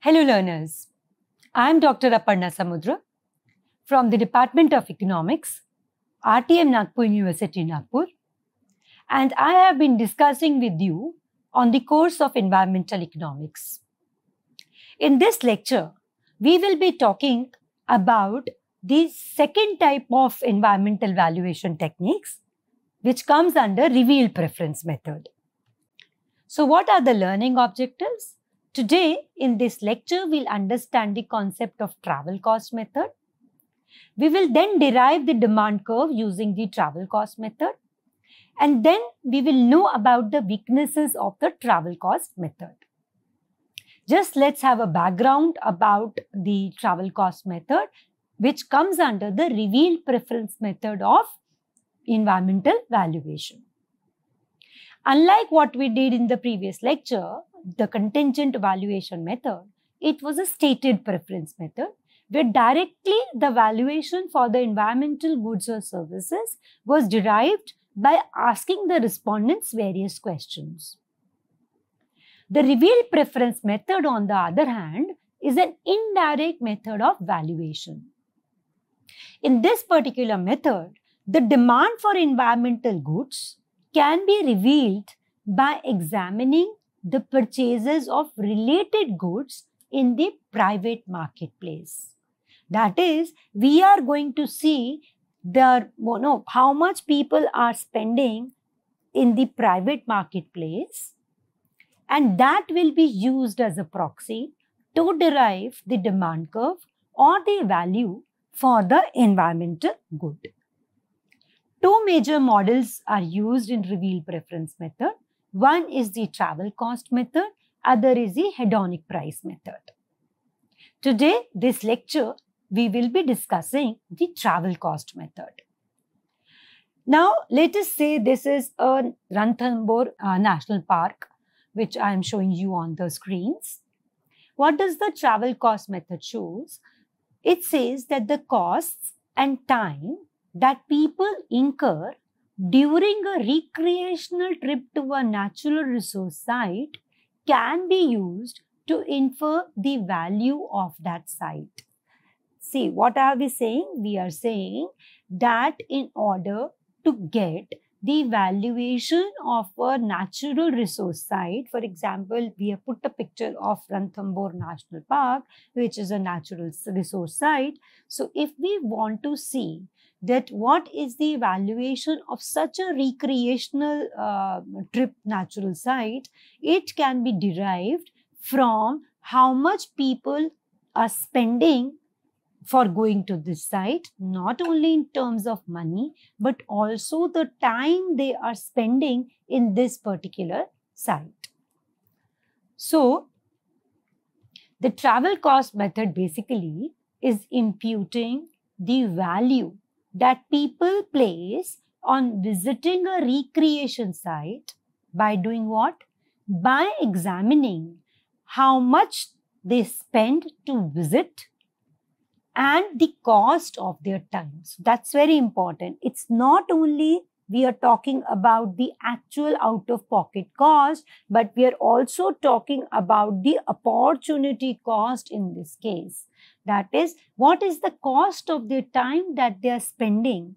Hello learners, I am Dr. Aparna Samudra from the Department of Economics, RTM Nagpur University, Nagpur, and I have been discussing with you on the course of Environmental Economics. In this lecture, we will be talking about the second type of environmental valuation techniques, which comes under revealed preference method. So what are the learning objectives? Today, in this lecture, we'll understand the concept of travel cost method. We will then derive the demand curve using the travel cost method. And then we will know about the weaknesses of the travel cost method. Just let's have a background about the travel cost method, which comes under the revealed preference method of environmental valuation. Unlike what we did in the previous lecture, the contingent valuation method, it was a stated preference method where directly the valuation for the environmental goods or services was derived by asking the respondents various questions. The revealed preference method, on the other hand, is an indirect method of valuation. In this particular method, the demand for environmental goods can be revealed by examining the purchases of related goods in the private marketplace. That is, we are going to see how much people are spending in the private marketplace, and that will be used as a proxy to derive the demand curve or the value for the environmental good. Two major models are used in revealed preference method. One is the travel cost method, other is the hedonic price method. Today, this lecture, we will be discussing the travel cost method. Now, let us say this is a Ranthambore National Park, which I am showing you on the screens. What does the travel cost method shows? It says that the costs and time that people incur during a recreational trip to a natural resource site can be used to infer the value of that site. See, what are we saying? We are saying that in order to get the valuation of a natural resource site, for example, we have put a picture of Ranthambore National Park, which is a natural resource site. So, if we want to see that what is the valuation of such a recreational trip natural site, it can be derived from how much people are spending for going to this site, not only in terms of money, but also the time they are spending in this particular site. So, the travel cost method basically is imputing the value that people place on visiting a recreation site by doing what? By examining how much they spend to visit and the cost of their time. So that's very important. It's not only we are talking about the actual out-of-pocket cost, but we are also talking about the opportunity cost in this case. That is, what is the cost of their time that they are spending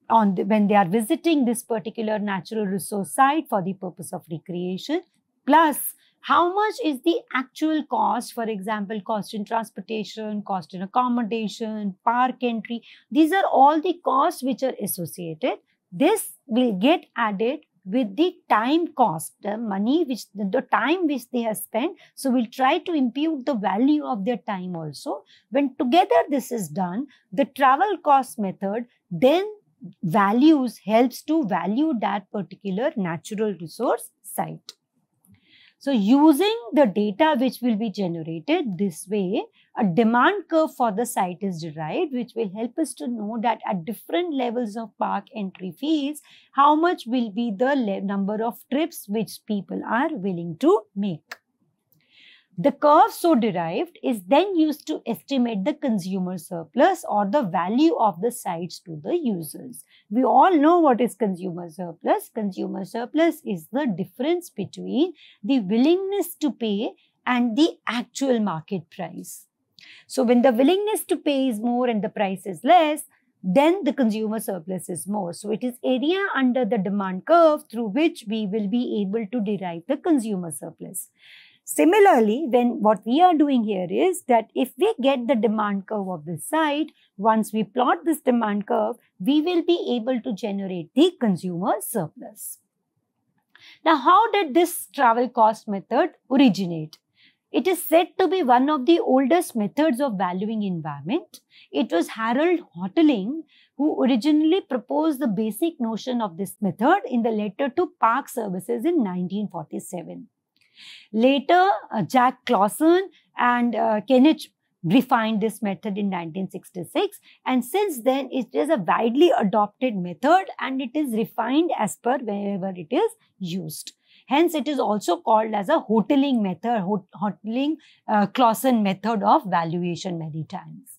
on when they are visiting this particular natural resource site for the purpose of recreation, plus how much is the actual cost, for example, cost in transportation, cost in accommodation, park entry. These are all the costs which are associated. This will get added with the time cost, the money which, the time which they have spent. So, we'll try to impute the value of their time also. When together this is done, the travel cost method then helps to value that particular natural resource site. So, using the data which will be generated this way, a demand curve for the site is derived, which will help us to know that at different levels of park entry fees, how much will be the number of trips which people are willing to make. The curve so derived is then used to estimate the consumer surplus or the value of the sites to the users. We all know what is consumer surplus. Consumer surplus is the difference between the willingness to pay and the actual market price. So when the willingness to pay is more and the price is less, then the consumer surplus is more. So it is area under the demand curve through which we will be able to derive the consumer surplus. Similarly, what we are doing here is that if we get the demand curve of this site, once we plot this demand curve, we will be able to generate the consumer surplus. Now, how did this travel cost method originate? It is said to be one of the oldest methods of valuing environment. It was Harold Hotelling who originally proposed the basic notion of this method in the letter to Park Services in 1947. Later, Jack Clausen and Kenneth refined this method in 1966, and since then it is a widely adopted method and it is refined as per wherever it is used. Hence, it is also called as a Hotelling method, Hotelling-Clausen method of valuation many times.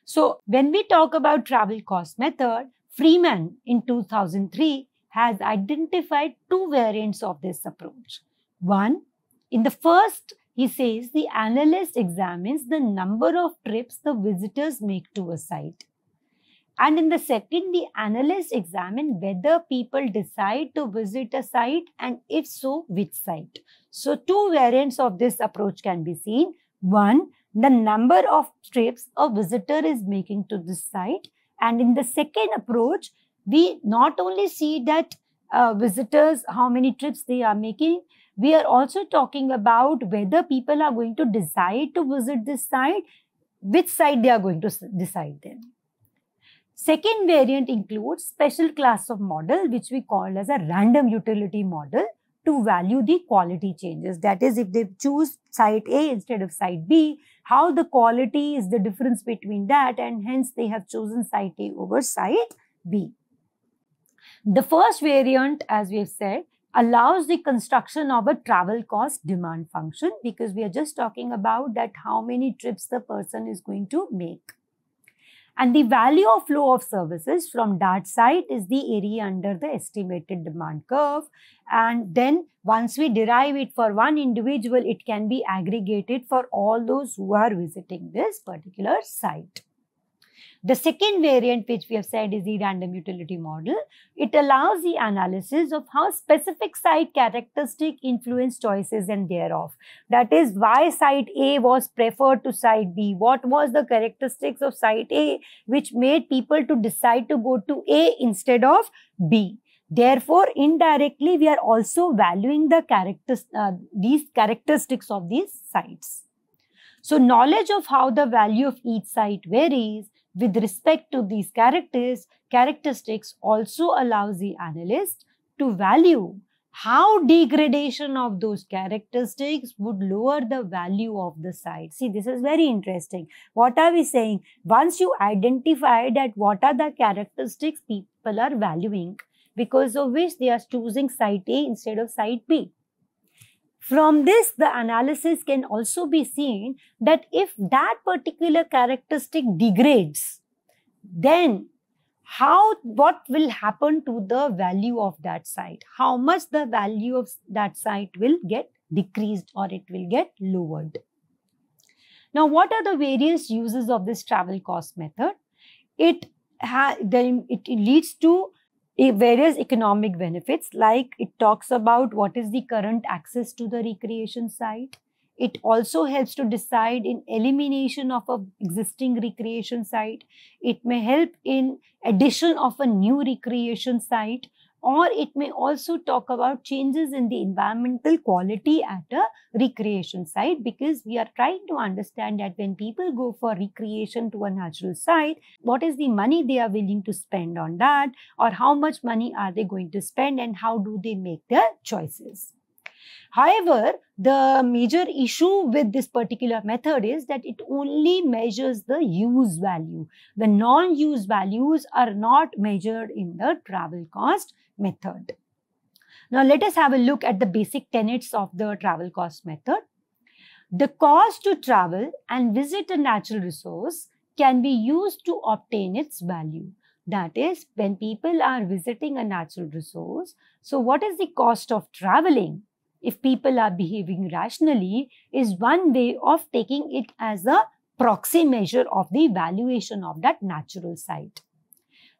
So, when we talk about travel cost method, Freeman in 2003 has identified two variants of this approach. One, in the first, he says the analyst examines the number of trips the visitors make to a site. And in the second, the analysts examine whether people decide to visit a site and if so, which site. So, two variants of this approach can be seen. One, the number of trips a visitor is making to this site. And in the second approach, we not only see that visitors, how many trips they are making, we are also talking about whether people are going to decide to visit this site, which site they are going to decide then. Second variant includes special class of model which we call as a random utility model to value the quality changes. That is, if they choose site A instead of site B, how the quality is the difference between that, and hence they have chosen site A over site B. The first variant, as we have said, allows the construction of a travel cost demand function because we are just talking about that how many trips the person is going to make. And the value of flow of services from that site is the area under the estimated demand curve. And then once we derive it for one individual, it can be aggregated for all those who are visiting this particular site. The second variant, which we have said, is the random utility model. It allows the analysis of how specific site characteristics influence choices and thereof. That is, why site A was preferred to site B. What was the characteristics of site A which made people to decide to go to A instead of B. Therefore, indirectly, we are also valuing the these characteristics of these sites. So, knowledge of how the value of each site varies with respect to these characteristics also allows the analyst to value how degradation of those characteristics would lower the value of the site. See, this is very interesting. What are we saying? Once you identify that what are the characteristics people are valuing, because of which they are choosing site A instead of site B. From this, the analysis can also be seen that if that particular characteristic degrades, then what will happen to the value of that site? How much the value of that site will get decreased or it will get lowered. Now, what are the various uses of this travel cost method? It leads to various economic benefits, like it talks about what is the current access to the recreation site. It also helps to decide in elimination of an existing recreation site. It may help in addition of a new recreation site, or it may also talk about changes in the environmental quality at a recreation site, because we are trying to understand that when people go for recreation to a natural site, what is the money they are willing to spend on that, or how much money are they going to spend and how do they make their choices. However, the major issue with this particular method is that it only measures the use value. The non-use values are not measured in the travel cost method. Now, let us have a look at the basic tenets of the travel cost method. The cost to travel and visit a natural resource can be used to obtain its value. That is, when people are visiting a natural resource, so what is the cost of traveling? if people are behaving rationally, is one way of taking it as a proxy measure of the valuation of that natural site.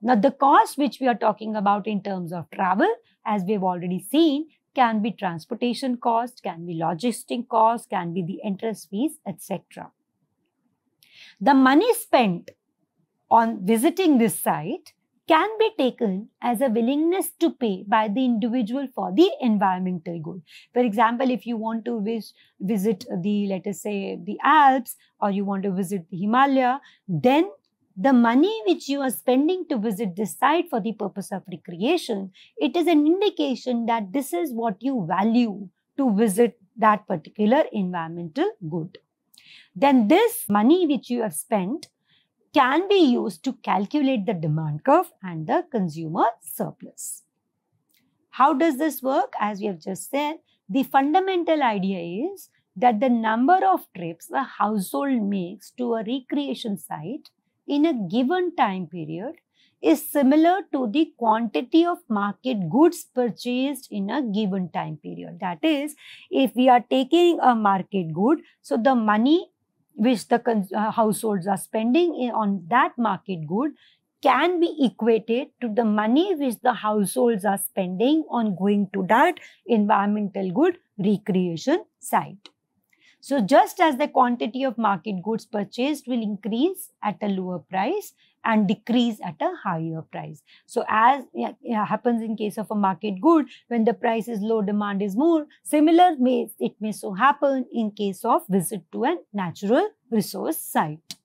Now, the cost which we are talking about in terms of travel, as we have already seen, can be transportation cost, can be logistic cost, can be the entrance fees, etc. The money spent on visiting this site can be taken as a willingness to pay by the individual for the environmental good. For example, if you want to visit the, let us say, the Alps, or you want to visit the Himalaya, then the money which you are spending to visit this site for the purpose of recreation, it is an indication that this is what you value to visit that particular environmental good. Then this money which you have spent can be used to calculate the demand curve and the consumer surplus. How does this work? As we have just said, the fundamental idea is that the number of trips a household makes to a recreation site in a given time period is similar to the quantity of market goods purchased in a given time period. That is, if we are taking a market good, so the money which the households are spending on that market good can be equated to the money which the households are spending on going to that environmental good recreation site. So just as the quantity of market goods purchased will increase at a lower price and decrease at a higher price. So as happens in case of a market good, when the price is low, demand is more. Similar it may so happen in case of visit to a natural resource site.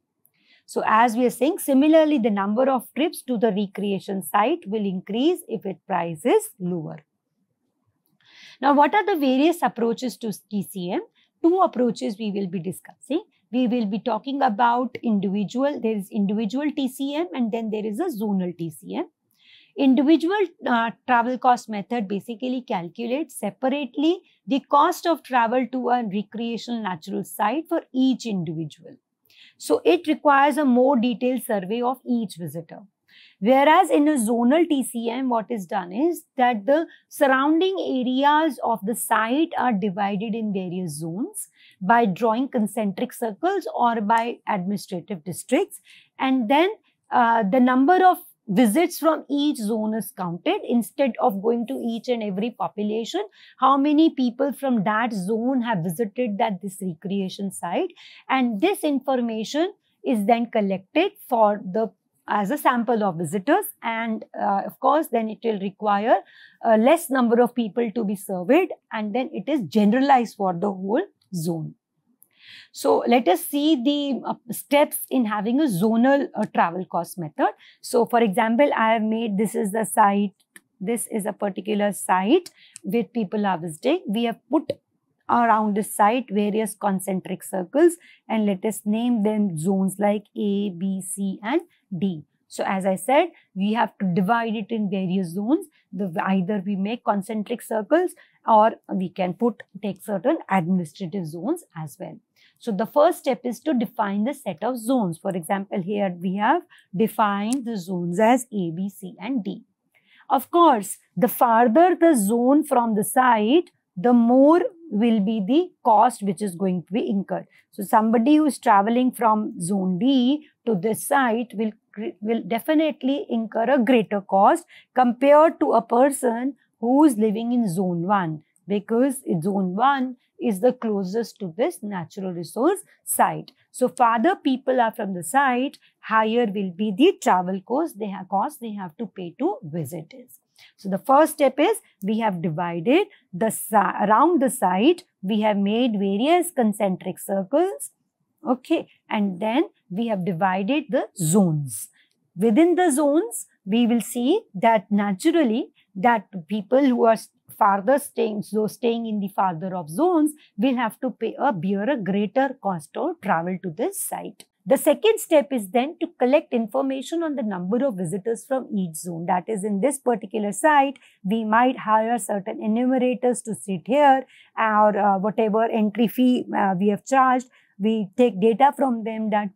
So as we are saying, similarly, the number of trips to the recreation site will increase if its price is lower. Now, what are the various approaches to TCM? Two approaches we will be discussing. We will be talking about individual, there is individual TCM and then there is a zonal TCM. Individual travel cost method basically calculates separately the cost of travel to a recreational natural site for each individual. So it requires a more detailed survey of each visitor. Whereas in a zonal TCM, what is done is that the surrounding areas of the site are divided in various zones by drawing concentric circles or by administrative districts. And then the number of visits from each zone is counted. Instead of going to each and every population, how many people from that zone have visited this recreation site. And this information is then collected as a sample of visitors, and of course then it will require a less number of people to be surveyed, and then it is generalized for the whole zone. So let us see the steps in having a zonal travel cost method. So for example, I have made, this is the site, this is a particular site where people are visiting. We have put around the site various concentric circles, and let us name them zones like A, B, C and D. So as I said, we have to divide it in various zones. Either we make concentric circles or we can take certain administrative zones as well. So the first step is to define the set of zones. For example, here we have defined the zones as A, B, C and D. Of course, the farther the zone from the site, the more will be the cost which is going to be incurred. So somebody who is traveling from zone D to this site will definitely incur a greater cost compared to a person who is living in zone 1, because zone 1 is the closest to this natural resource site. So farther people are from the site, higher will be the travel cost they have to pay to visitors. So the first step is we have divided around the site, we have made various concentric circles, okay, and then we have divided the zones. Within the zones, we will see that naturally that people who are farther staying in the farther of zones will have to bear a greater cost or travel to this site. The second step is then to collect information on the number of visitors from each zone. That is, in this particular site, we might hire certain enumerators to sit here, or whatever entry fee we have charged, we take data from them that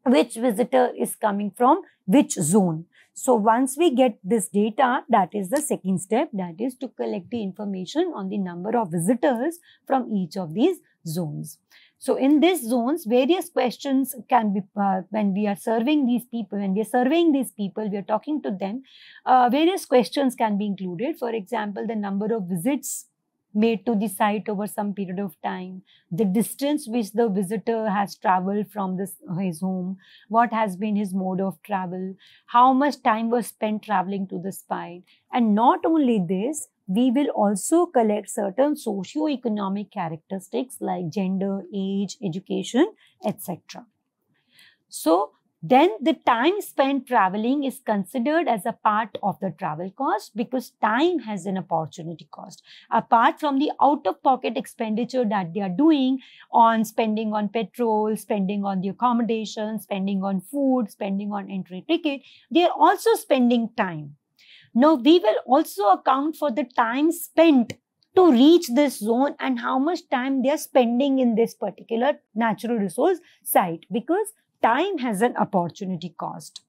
which visitor is coming from which zone. So once we get this data, that is the second step, that is to collect the information on the number of visitors from each of these zones. So in these zones, various questions can be, when we are surveying these people, we are talking to them, various questions can be included. For example, the number of visits made to the site over some period of time, the distance which the visitor has traveled from his home, what has been his mode of travel, how much time was spent traveling to the site. And not only this, we will also collect certain socio-economic characteristics like gender, age, education, etc. So then the time spent traveling is considered as a part of the travel cost, because time has an opportunity cost. Apart from the out-of-pocket expenditure that they are doing on spending on petrol, spending on the accommodation, spending on food, spending on entry ticket, they are also spending time. Now, we will also account for the time spent to reach this zone and how much time they are spending in this particular natural resource site, because time has an opportunity cost.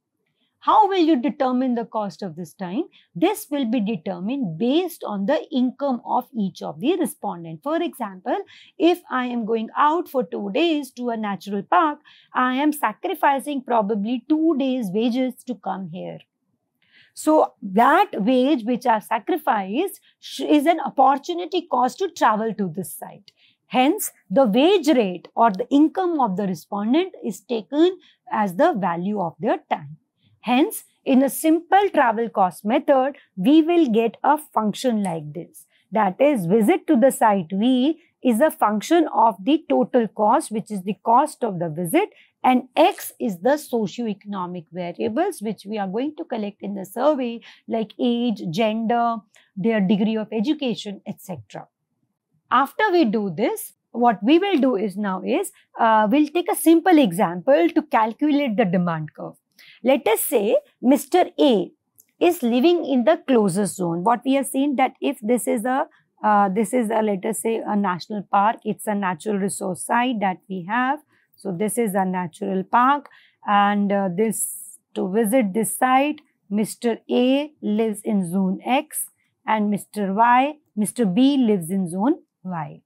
How will you determine the cost of this time? This will be determined based on the income of each of the respondents. For example, if I am going out for 2 days to a natural park, I am sacrificing probably 2 days' wages to come here. So that wage which are sacrificed is an opportunity cost to travel to this site. Hence, the wage rate or the income of the respondent is taken as the value of their time. Hence, in a simple travel cost method, we will get a function like this. That is, visit to the site V is a function of the total cost, which is the cost of the visit, and X is the socio-economic variables which we are going to collect in the survey, like age, gender, their degree of education, etc. After we do this, what we will do is we'll take a simple example to calculate the demand curve. Let us say Mr. A is living in the closest zone. What we have seen, that if this is a let us say a national park, it's a natural resource site that we have. So this is a natural park, and to visit this site, Mr. A lives in zone X and Mr. B lives in zone Y.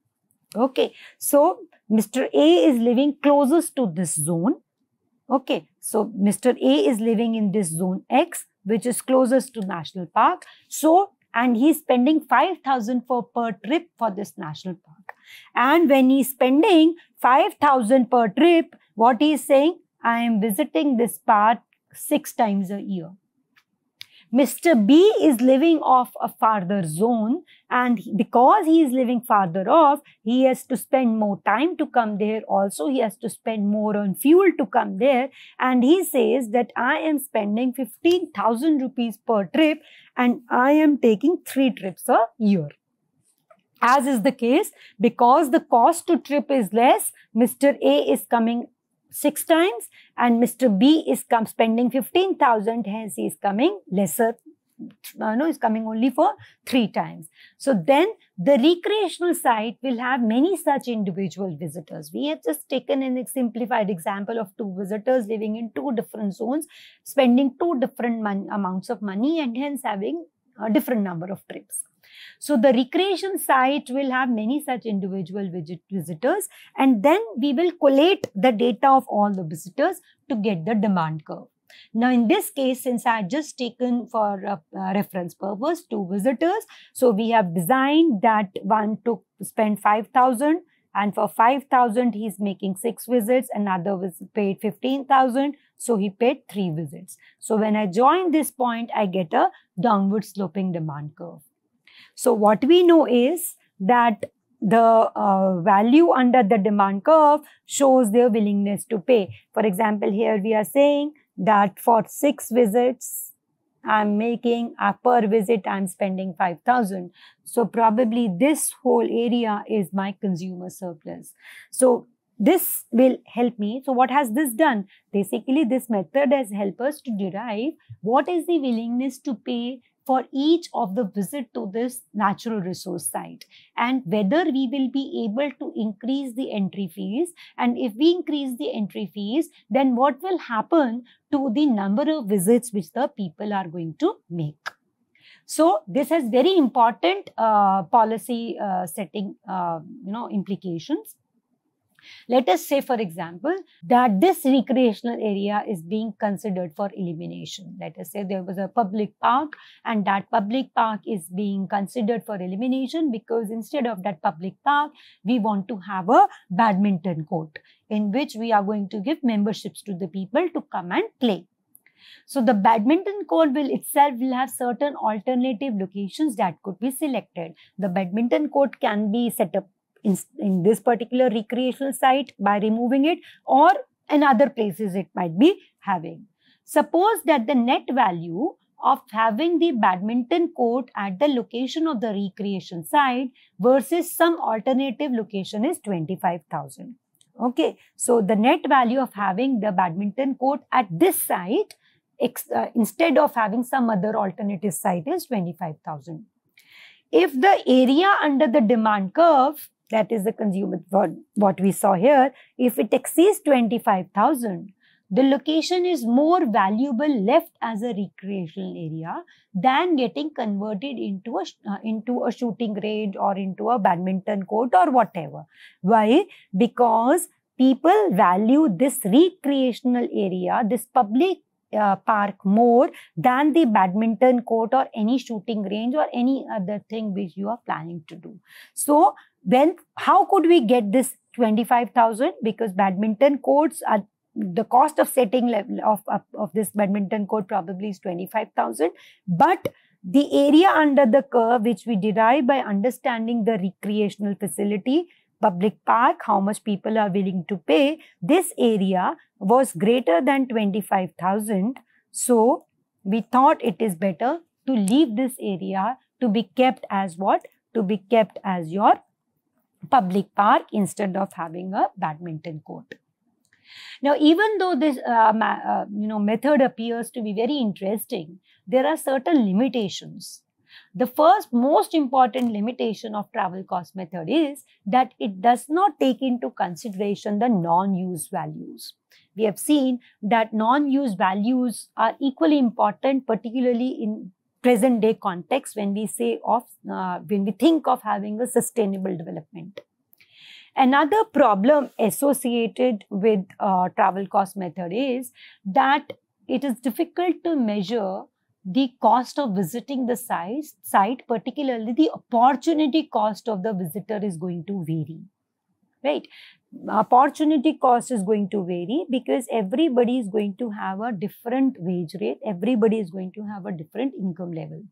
Okay, so Mr. A is living closest to this zone. Okay, so Mr. A is living in this zone X, which is closest to national park. So, and he's spending 5,000 per trip for this national park. And when he's spending 5,000 per trip, what he's saying, I am visiting this park 6 times a year. Mr. B is living off a farther zone, and because he is living farther off, he has to spend more time to come there. Also, he has to spend more on fuel to come there. And he says that I am spending 15,000 rupees per trip and I am taking 3 trips a year. As is the case, because the cost to trip is less, Mr. A is coming 6 times and Mr. B is spending 15,000, hence he is coming lesser, is coming only for 3 times. So then the recreational site will have many such individual visitors. We have just taken a simplified example of 2 visitors living in 2 different zones, spending 2 different amounts of money and hence having a different number of trips. So the recreation site will have many such individual visitors, and then we will collate the data of all the visitors to get the demand curve. Now in this case, since I had just taken for reference purpose 2 visitors, so we have designed that one to spend 5,000, and for 5,000 he is making 6 visits, another paid 15,000, so he paid 3 visits. So when I join this point, I get a downward sloping demand curve. So what we know is that the value under the demand curve shows their willingness to pay. For example, here we are saying that for 6 visits, I'm making per visit, I'm spending 5,000. So probably this whole area is my consumer surplus. So this will help me. So what has this done? Basically, this method has helped us to derive what is the willingness to pay for each of the visit to this natural resource site, and whether we will be able to increase the entry fees. And if we increase the entry fees, then what will happen to the number of visits which the people are going to make. So this has very important policy setting implications. Let us say, for example, that this recreational area is being considered for elimination. Let us say there was a public park, and that public park is being considered for elimination because instead of that public park, we want to have a badminton court in which we are going to give memberships to the people to come and play. So the badminton court will have certain alternative locations that could be selected. The badminton court can be set up in this particular recreational site by removing it, or in other places it might be having. Suppose that the net value of having the badminton court at the location of the recreation site versus some alternative location is 25,000. Okay, so the net value of having the badminton court at this site instead of having some other alternative site is 25,000. If the area under the demand curve, that is the consumer, what we saw here, if it exceeds 25,000, the location is more valuable left as a recreational area than getting converted into a shooting range or into a badminton court or whatever. Why? Because people value this recreational area, this public park more than the badminton court or any shooting range or any other thing which you are planning to do. So then how could we get this 25,000? Because badminton courts are, the cost of setting level of this badminton court probably is 25,000, but the area under the curve which we derive by understanding the recreational facility, public park, how much people are willing to pay, this area was greater than 25,000. So we thought it is better to leave this area to be kept as what? To be kept as your public park instead of having a badminton court. Now, even though this method appears to be very interesting, there are certain limitations. The first most important limitation of travel cost method is that it does not take into consideration the non-use values. We have seen that non-use values are equally important, particularly in present day context when we think of having a sustainable development. Another problem associated with travel cost method is that it is difficult to measure the cost of visiting the site, particularly the opportunity cost of the visitor is going to vary, right? Opportunity cost is going to vary because everybody is going to have a different wage rate, everybody is going to have a different income level.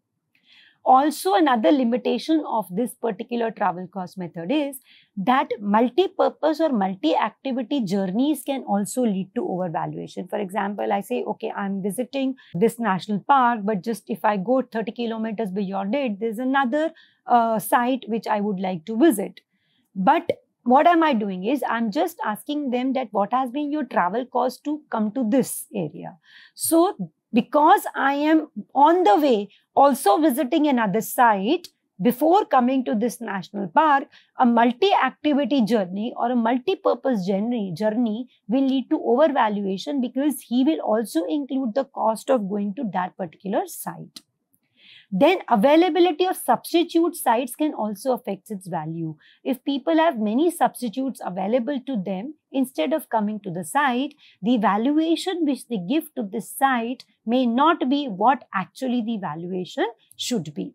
Also, another limitation of this particular travel cost method is that multi-purpose or multi-activity journeys can also lead to overvaluation. For example, I say, okay, I'm visiting this national park, but just if I go 30 kilometers beyond it, there's another site which I would like to visit. But what am I doing is, I'm just asking them that what has been your travel cost to come to this area. So, because I am on the way also visiting another site before coming to this national park, a multi-activity journey or a multi-purpose journey will lead to overvaluation because he will also include the cost of going to that particular site. Then availability of substitute sites can also affect its value. If people have many substitutes available to them, instead of coming to the site, the valuation which they give to this site may not be what actually the valuation should be.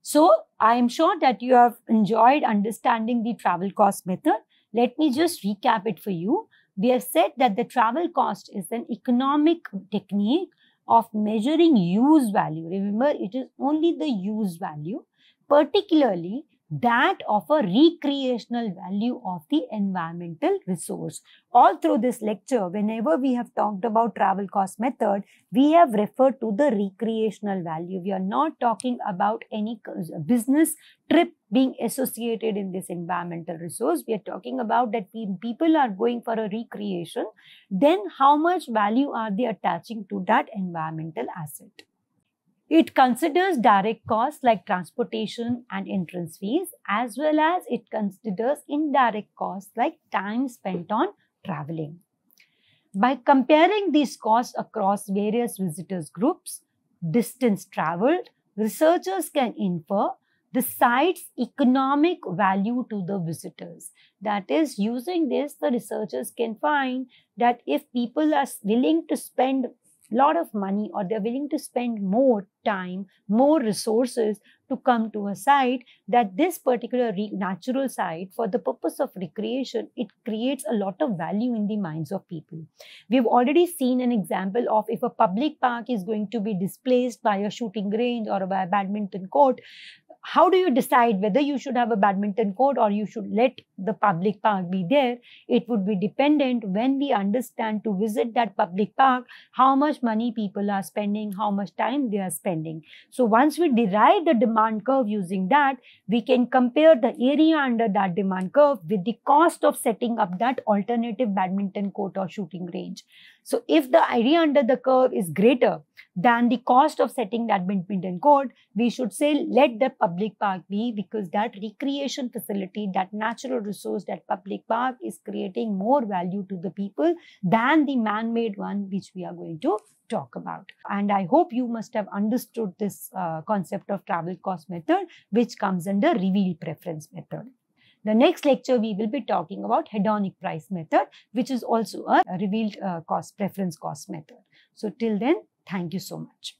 So, I am sure that you have enjoyed understanding the travel cost method. Let me just recap it for you. We have said that the travel cost is an economic technique of measuring use value. Remember, it is only the use value, particularly that of a recreational value of the environmental resource. All through this lecture, whenever we have talked about travel cost method, we have referred to the recreational value. We are not talking about any business trip being associated in this environmental resource. We are talking about that people are going for a recreation, then how much value are they attaching to that environmental asset. It considers direct costs like transportation and entrance fees, as well as it considers indirect costs like time spent on traveling. By comparing these costs across various visitors groups, distance traveled, researchers can infer the site's economic value to the visitors. That is, using this, the researchers can find that if people are willing to spend a lot of money, or they're willing to spend more time, more resources to come to a site, that this particular natural site, for the purpose of recreation, it creates a lot of value in the minds of people. We've already seen an example of if a public park is going to be displaced by a shooting range or by a badminton court. How do you decide whether you should have a badminton court or you should let the public park be there? It would be dependent when we understand to visit that public park, how much money people are spending, how much time they are spending. So once we derive the demand curve using that, we can compare the area under that demand curve with the cost of setting up that alternative badminton court or shooting range. So if the area under the curve is greater than the cost of setting that badminton court, we should say let the public park be, because that recreation facility, that natural resource, that public park is creating more value to the people than the man-made one which we are going to talk about. And I hope you must have understood this concept of travel cost method, which comes under revealed preference method. The next lecture, we will be talking about hedonic price method, which is also a revealed preference cost method. So till then, thank you so much.